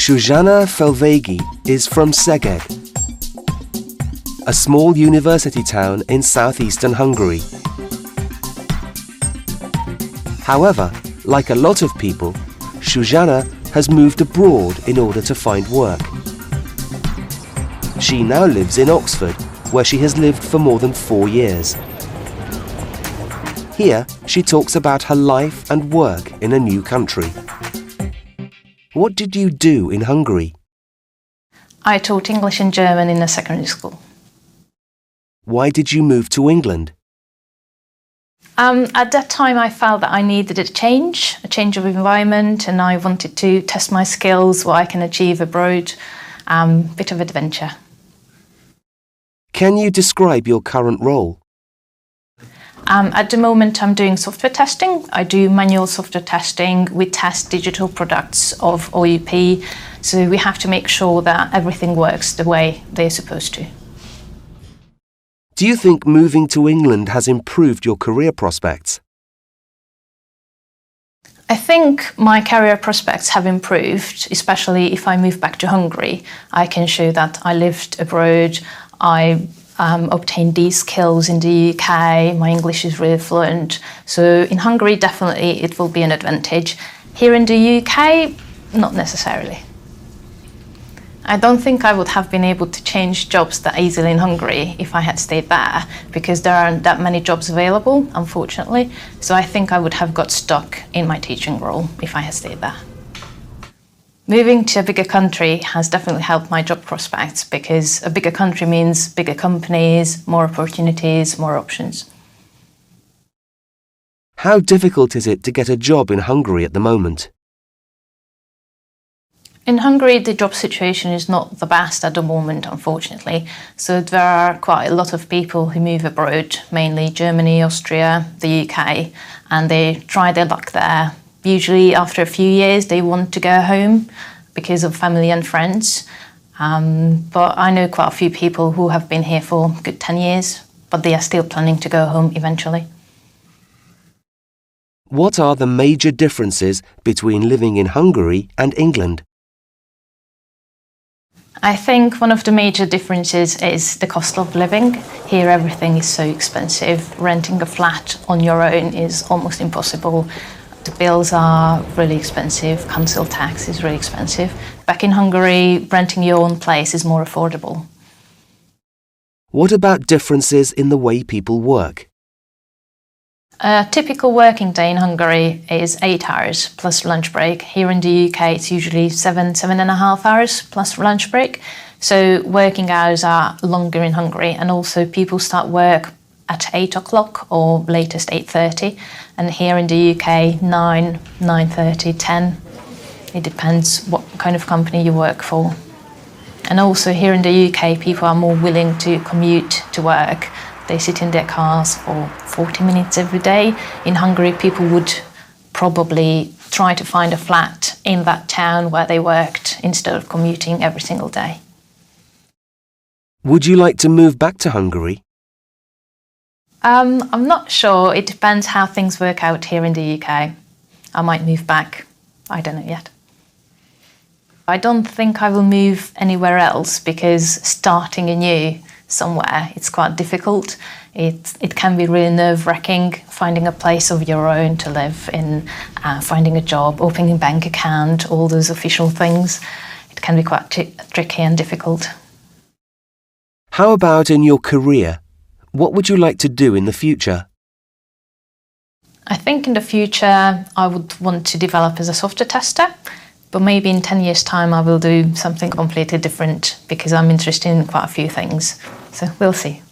Zsuzsanna Felvegi is from Szeged, a small university town in southeastern Hungary. However, like a lot of people, Zsuzsanna has moved abroad in order to find work. She now lives in Oxford, where she has lived for more than 4 years. Here, she talks about her life and work in a new country. What did you do in Hungary? I taught English and German in a secondary school. Why did you move to England? At that time I felt that I needed a change of environment, and I wanted to test my skills, what I can achieve abroad, bit of adventure. Can you describe your current role? At the moment I'm doing software testing. I do manual software testing. We test digital products of OUP, so we have to make sure that everything works the way they're supposed to. Do you think moving to England has improved your career prospects? I think my career prospects have improved, especially if I move back to Hungary. I can show that I lived abroad, I obtained these skills in the UK, my English is really fluent. So in Hungary, definitely it will be an advantage. Here in the UK, not necessarily. I don't think I would have been able to change jobs that easily in Hungary if I had stayed there, because there aren't that many jobs available, unfortunately. So I think I would have got stuck in my teaching role if I had stayed there. Moving to a bigger country has definitely helped my job prospects, because a bigger country means bigger companies, more opportunities, more options. How difficult is it to get a job in Hungary at the moment? In Hungary, the job situation is not the best at the moment, unfortunately. So there are quite a lot of people who move abroad, mainly Germany, Austria, the UK, and they try their luck there. Usually after a few years, they want to go home because of family and friends. But I know quite a few people who have been here for a good 10 years, but they are still planning to go home eventually. What are the major differences between living in Hungary and England? I think one of the major differences is the cost of living. Here everything is so expensive. Renting a flat on your own is almost impossible. The bills are really expensive, council tax is really expensive. Back in Hungary, renting your own place is more affordable. What about differences in the way people work? A typical working day in Hungary is 8 hours plus lunch break. Here in the UK it's usually 7.5 hours plus lunch break. So working hours are longer in Hungary, and also people start work at 8 o'clock or latest 8:30, and here in the UK 9, 9:30, 10. It depends what kind of company you work for. And also here in the UK people are more willing to commute to work. They sit in their cars for 40 minutes every day. In Hungary, people would probably try to find a flat in that town where they worked instead of commuting every single day. Would you like to move back to Hungary? I'm not sure. It depends how things work out here in the UK. I might move back. I don't know yet. I don't think I will move anywhere else, because starting anew somewhere, it's quite difficult. It can be really nerve-wracking finding a place of your own to live in, finding a job, opening a bank account, all those official things. It can be quite tricky and difficult. How about in your career? What would you like to do in the future? I think in the future I would want to develop as a software tester, but maybe in 10 years' time I will do something completely different, because I'm interested in quite a few things. So we'll see.